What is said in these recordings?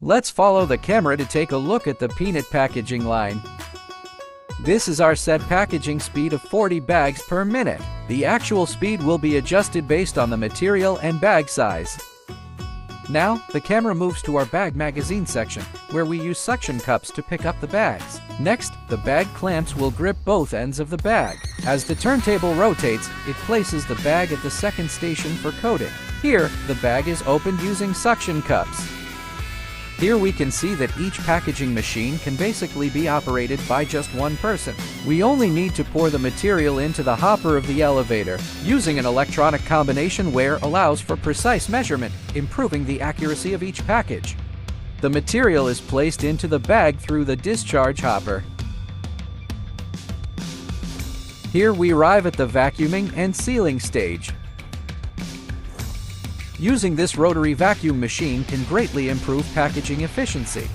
Let's follow the camera to take a look at the peanut packaging line. This is our set packaging speed of 40 bags per minute. The actual speed will be adjusted based on the material and bag size. Now, the camera moves to our bag magazine section, where we use suction cups to pick up the bags. Next, the bag clamps will grip both ends of the bag. As the turntable rotates, it places the bag at the second station for coating. Here, the bag is opened using suction cups. Here we can see that each packaging machine can basically be operated by just one person. We only need to pour the material into the hopper of the elevator, using an electronic combination ware allows for precise measurement, improving the accuracy of each package. The material is placed into the bag through the discharge hopper. Here we arrive at the vacuuming and sealing stage. Using this rotary vacuum machine can greatly improve packaging efficiency.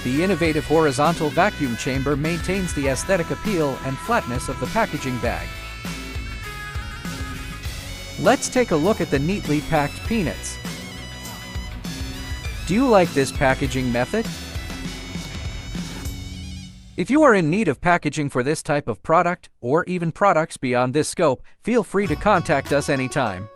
The innovative horizontal vacuum chamber maintains the aesthetic appeal and flatness of the packaging bag. Let's take a look at the neatly packed peanuts. Do you like this packaging method? If you are in need of packaging for this type of product, or even products beyond this scope, feel free to contact us anytime.